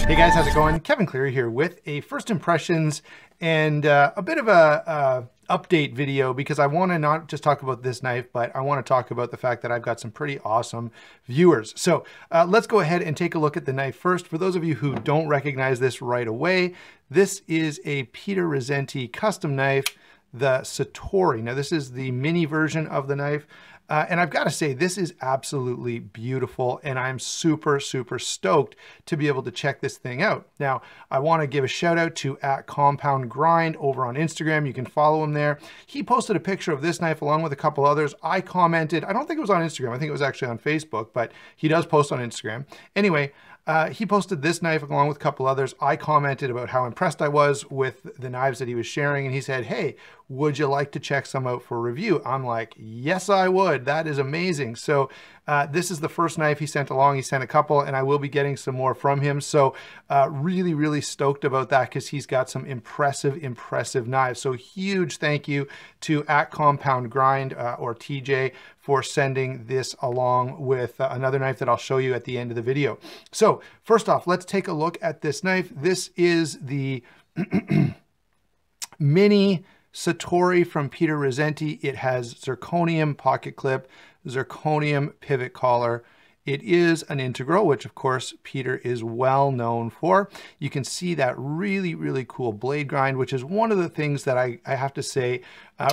Hey guys, how's it going? Kevin Cleary here with a first impressions and a bit of a update video, because I want to not just talk about this knife, but I want to talk about the fact that I've got some pretty awesome viewers. So let's go ahead and take a look at the knife first. For those of you who don't recognize this right away, this is a Peter Rassenti custom knife, the Satori. Now this is the mini version of the knife. And I've got to say, this is absolutely beautiful, and I'm super, super stoked to be able to check this thing out. Now, I want to give a shout out to @CompoundGrind over on Instagram. You can follow him there. He posted a picture of this knife along with a couple others. I commented, I don't think it was on Instagram. I think it was actually on Facebook, but he does post on Instagram. Anyway, he posted this knife along with a couple others. I commented about how impressed I was with the knives that he was sharing, and he said, hey, would you like to check some out for review? I'm like, yes, I would. That is amazing. So this is the first knife he sent along. He sent a couple, and I will be getting some more from him. So really, really stoked about that, because he's got some impressive knives. So huge thank you to @CompoundGrind or TJ for sending this along with another knife that I'll show you at the end of the video. So first off, let's take a look at this knife. This is the Mini Satori from Peter Rassenti. It has zirconium pocket clip, zirconium pivot collar. It is an integral, which of course Peter is well known for. You can see that really, really cool blade grind, which is one of the things that I have to say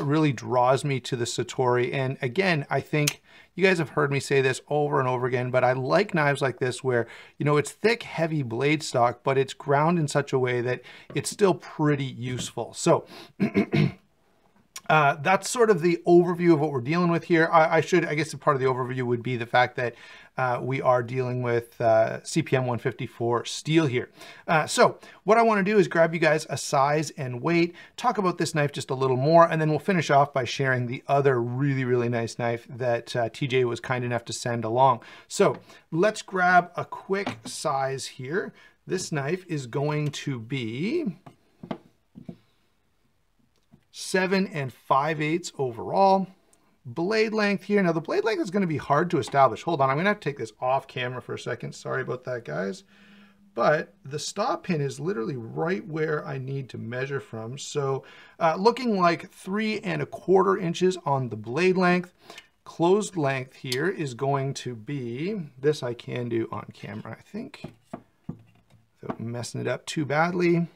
really draws me to the Satori. And again, I think you guys have heard me say this over and over again, but I like knives like this where, you know, it's thick, heavy blade stock, but it's ground in such a way that it's still pretty useful. So that's sort of the overview of what we're dealing with here. I guess a part of the overview would be the fact that we are dealing with CPM 154 steel here. So what I want to do is grab you guys a size and weight, talk about this knife just a little more, and then we'll finish off by sharing the other really, really nice knife that TJ was kind enough to send along. So let's grab a quick size here. This knife is going to be 7 5/8 overall. Blade length here. Now the blade length is going to be hard to establish. Hold on, I'm going to have to take this off camera for a second. Sorry about that, guys. But the stop pin is literally right where I need to measure from. So looking like 3 1/4 inches on the blade length. Closed length here is going to be, this I can do on camera, I think, without messing it up too badly.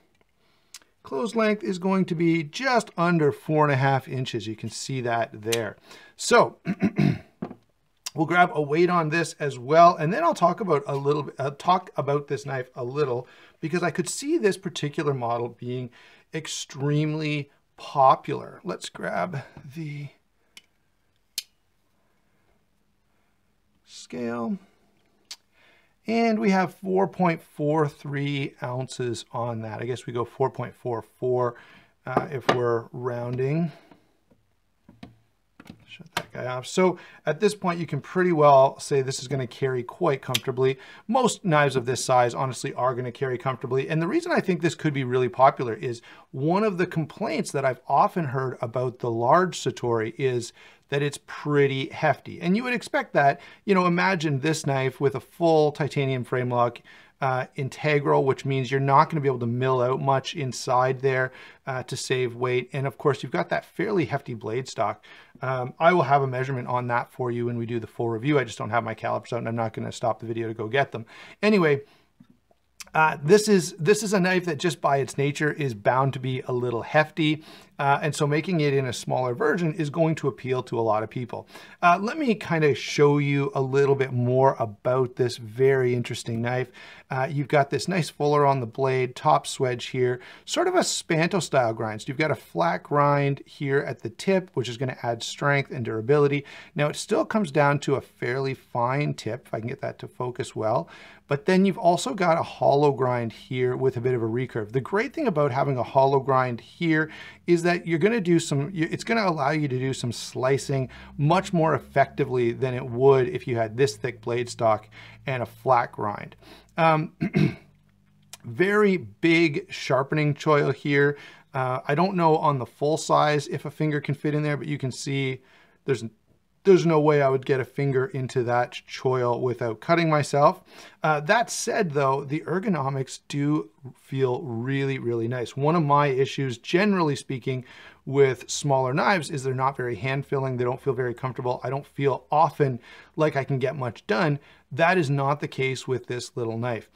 Closed length is going to be just under 4 1/2 inches. You can see that there. So we'll grab a weight on this as well, and then I'll talk about this knife a little, because I could see this particular model being extremely popular. Let's grab the scale. And we have 4.43 ounces on that. I guess we go 4.44 if we're rounding. Shut that guy off. So at this point, you can pretty well say this is going to carry quite comfortably. Most knives of this size, honestly, are going to carry comfortably. And the reason I think this could be really popular is one of the complaints that I've often heard about the large Satori is that it's pretty hefty. And you would expect that. You know, imagine this knife with a full titanium frame lock, integral, which means you're not going to be able to mill out much inside there to save weight. And of course, you've got that fairly hefty blade stock. I will have a measurement on that for you when we do the full review. I just don't have my calipers out, and I'm not going to stop the video to go get them. Anyway, this is a knife that just by its nature is bound to be a little hefty. And so making it in a smaller version is going to appeal to a lot of people. Let me kind of show you a little bit more about this very interesting knife. You've got this nice fuller on the blade, top swedge here, sort of a Spanto style grind. So you've got a flat grind here at the tip, which is going to add strength and durability. Now it still comes down to a fairly fine tip, if I can get that to focus well. But then you've also got a hollow grind here with a bit of a recurve. The great thing about having a hollow grind here is that you're going to do it's going to allow you to do some slicing much more effectively than it would if you had this thick blade stock and a flat grind. Very big sharpening choil here. I don't know on the full size if a finger can fit in there, but you can see there's there's no way I would get a finger into that choil without cutting myself. That said, though, the ergonomics do feel really, really nice. One of my issues, generally speaking, with smaller knives is they're not very hand-filling. They don't feel very comfortable. I don't feel often like I can get much done. That is not the case with this little knife.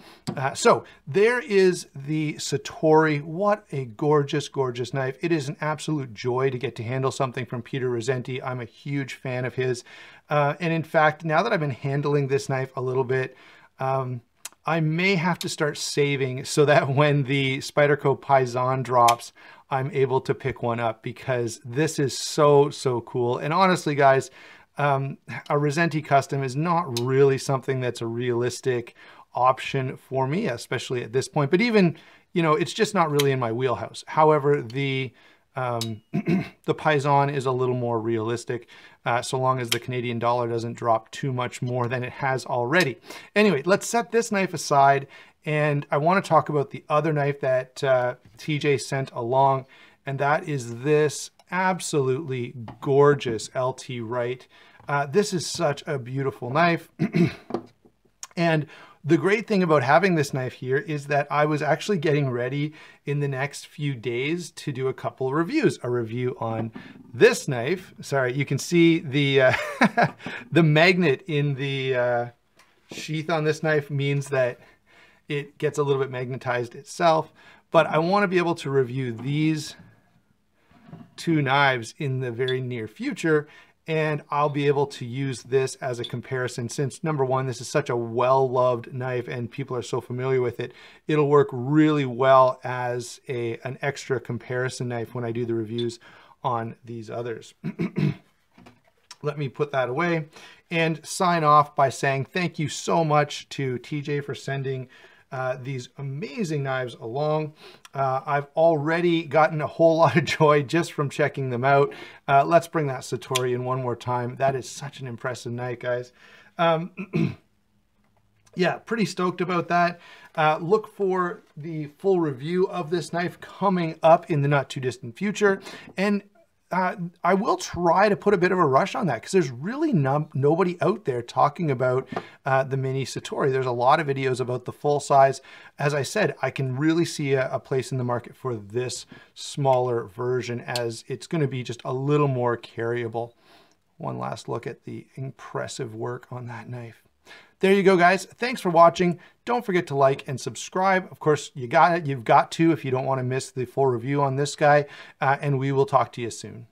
So there is the Satori. What a gorgeous, gorgeous knife. It is an absolute joy to get to handle something from Peter Rassenti. I'm a huge fan of his. And in fact, now that I've been handling this knife a little bit, I may have to start saving so that when the Spyderco Paisan drops, I'm able to pick one up, because this is so, so cool. And honestly, guys, a Rassenti custom is not really something that's a realistic option for me, especially at this point. But even, you know, it's just not really in my wheelhouse. However, the Paisan is a little more realistic, so long as the Canadian dollar doesn't drop too much more than it has already. Anyway, let's set this knife aside, and I want to talk about the other knife that TJ sent along, and that is this absolutely gorgeous LT Wright. This is such a beautiful knife. And the great thing about having this knife here is that I was actually getting ready in the next few days to do a couple of reviews. A review on this knife. Sorry, you can see the the magnet in the sheath on this knife means that it gets a little bit magnetized itself. But I want to be able to review these two knives in the very near future, and I'll be able to use this as a comparison, since number one, this is such a well-loved knife and people are so familiar with it. It'll work really well as an extra comparison knife when I do the reviews on these others. Let me put that away and sign off by saying thank you so much to TJ for sending these amazing knives along. I've already gotten a whole lot of joy just from checking them out. Let's bring that Satori in one more time. That is such an impressive knife, guys. Yeah, pretty stoked about that. Look for the full review of this knife coming up in the not too distant future. And I will try to put a bit of a rush on that, because there's really nobody out there talking about the Mini Satori. There's a lot of videos about the full size. As I said, I can really see a place in the market for this smaller version, as it's going to be just a little more carryable. One last look at the impressive work on that knife. There you go, guys. Thanks for watching. Don't forget to like and subscribe. Of course, you've got to if you don't want to miss the full review on this guy, and we will talk to you soon.